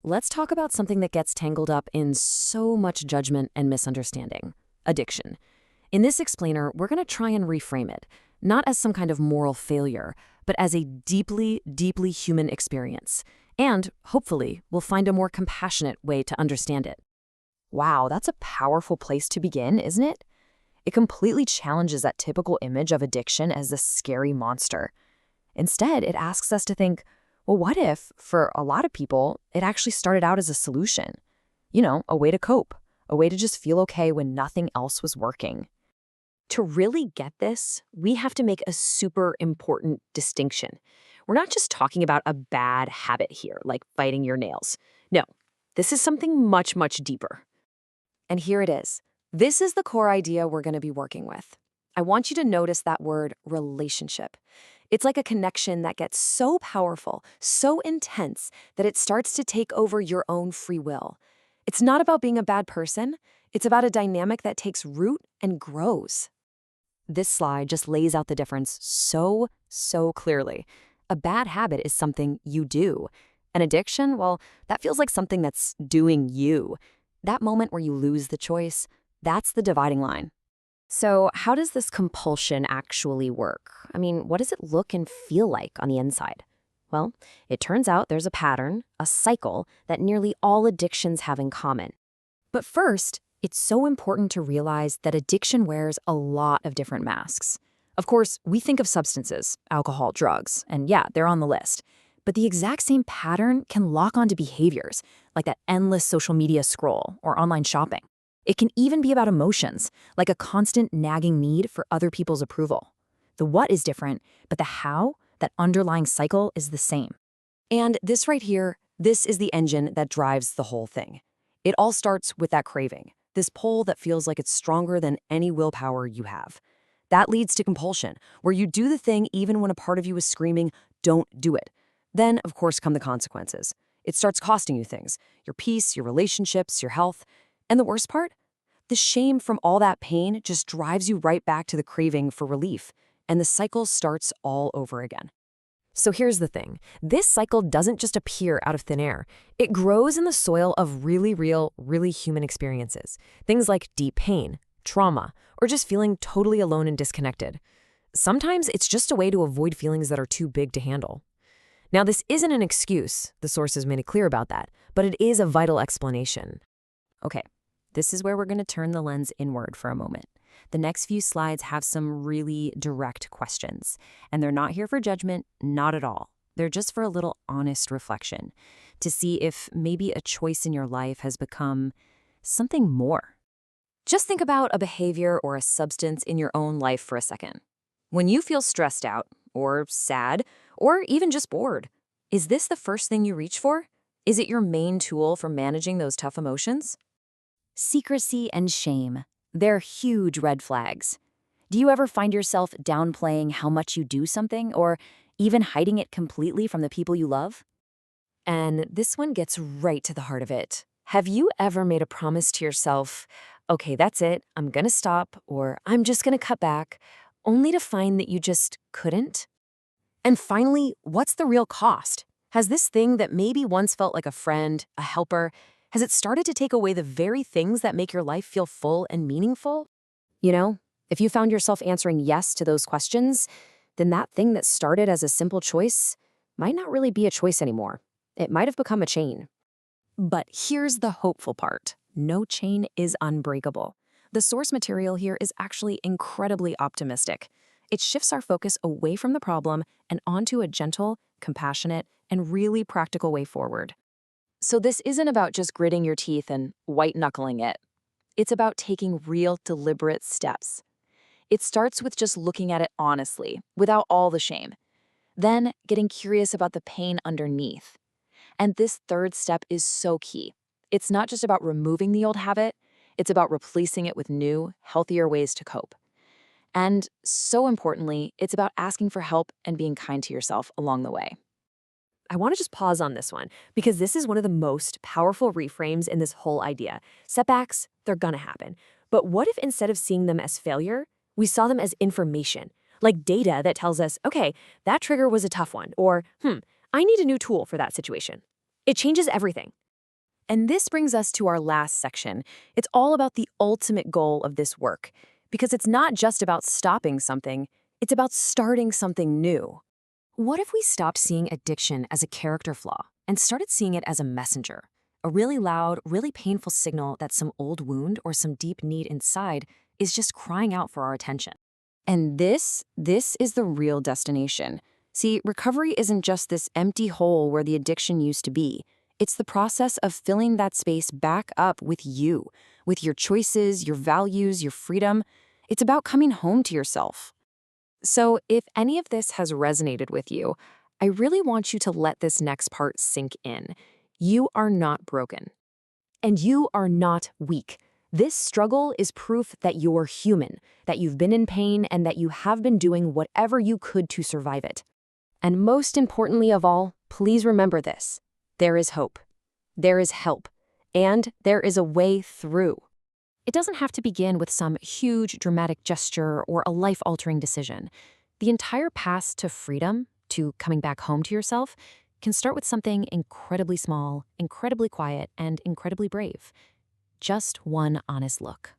Let's talk about something that gets tangled up in so much judgment and misunderstanding: addiction. In this explainer, we're going to try and reframe it, not as some kind of moral failure, but as a deeply, deeply human experience. And, hopefully, we'll find a more compassionate way to understand it. Wow, that's a powerful place to begin, isn't it? It completely challenges that typical image of addiction as this scary monster. Instead, it asks us to think, well, what if, for a lot of people, it actually started out as a solution? You know, a way to cope, a way to just feel okay when nothing else was working. To really get this, we have to make a super important distinction. We're not just talking about a bad habit here, like biting your nails. No, this is something much, much deeper. And here it is. This is the core idea we're going to be working with. I want you to notice that word relationship. It's like a connection that gets so powerful, so intense, that it starts to take over your own free will. It's not about being a bad person. It's about a dynamic that takes root and grows. This slide just lays out the difference so clearly. A bad habit is something you do. An addiction, well, that feels like something that's doing you. That moment where you lose the choice, that's the dividing line. So, how does this compulsion actually work? I mean, what does it look and feel like on the inside? Well, it turns out there's a pattern, a cycle, that nearly all addictions have in common. But first, it's so important to realize that addiction wears a lot of different masks. Of course, we think of substances, alcohol, drugs, and yeah, they're on the list. But the exact same pattern can lock onto behaviors, like that endless social media scroll or online shopping. It can even be about emotions, like a constant nagging need for other people's approval. The what is different, but the how, that underlying cycle, is the same. And this right here, this is the engine that drives the whole thing. It all starts with that craving, this pull that feels like it's stronger than any willpower you have. That leads to compulsion, where you do the thing even when a part of you is screaming, don't do it. Then, of course, come the consequences. It starts costing you things: your peace, your relationships, your health. And the worst part? The shame from all that pain just drives you right back to the craving for relief, and the cycle starts all over again. So here's the thing. This cycle doesn't just appear out of thin air. It grows in the soil of really real, really human experiences. Things like deep pain, trauma, or just feeling totally alone and disconnected. Sometimes it's just a way to avoid feelings that are too big to handle. Now, this isn't an excuse, the sources made it clear about that, but it is a vital explanation. Okay, this is where we're going to turn the lens inward for a moment. The next few slides have some really direct questions, and they're not here for judgment, not at all. They're just for a little honest reflection, to see if maybe a choice in your life has become something more. Just think about a behavior or a substance in your own life for a second. When you feel stressed out, or sad, or even just bored, is this the first thing you reach for? Is it your main tool for managing those tough emotions? Secrecy and shame. They're huge red flags. Do you ever find yourself downplaying how much you do something, or even hiding it completely from the people you love? And this one gets right to the heart of it. Have you ever made a promise to yourself, okay, that's it, I'm gonna stop, or I'm just gonna cut back, only to find that you just couldn't? And finally, what's the real cost? Has this thing that maybe once felt like a friend, a helper, has it started to take away the very things that make your life feel full and meaningful? You know, if you found yourself answering yes to those questions, then that thing that started as a simple choice might not really be a choice anymore. It might have become a chain. But here's the hopeful part. No chain is unbreakable. The source material here is actually incredibly optimistic. It shifts our focus away from the problem and onto a gentle, compassionate, and really practical way forward. So this isn't about just gritting your teeth and white-knuckling it. It's about taking real, deliberate steps. It starts with just looking at it honestly, without all the shame. Then getting curious about the pain underneath. And this third step is so key. It's not just about removing the old habit, it's about replacing it with new, healthier ways to cope. And so importantly, it's about asking for help and being kind to yourself along the way. I want to just pause on this one, because this is one of the most powerful reframes in this whole idea. Setbacks, they're gonna happen. But what if instead of seeing them as failure, we saw them as information, like data that tells us, okay, that trigger was a tough one, or, I need a new tool for that situation. It changes everything. And this brings us to our last section. It's all about the ultimate goal of this work, because it's not just about stopping something, it's about starting something new. What if we stopped seeing addiction as a character flaw and started seeing it as a messenger? A really loud, really painful signal that some old wound or some deep need inside is just crying out for our attention. And this is the real destination. See, recovery isn't just this empty hole where the addiction used to be. It's the process of filling that space back up with you, with your choices, your values, your freedom. It's about coming home to yourself. So, if any of this has resonated with you, I really want you to let this next part sink in. You are not broken. And you are not weak. This struggle is proof that you're human, that you've been in pain, and that you have been doing whatever you could to survive it. And most importantly of all, please remember this. There is hope. There is help. And there is a way through. It doesn't have to begin with some huge, dramatic gesture or a life-altering decision. The entire path to freedom, to coming back home to yourself, can start with something incredibly small, incredibly quiet, and incredibly brave. Just one honest look.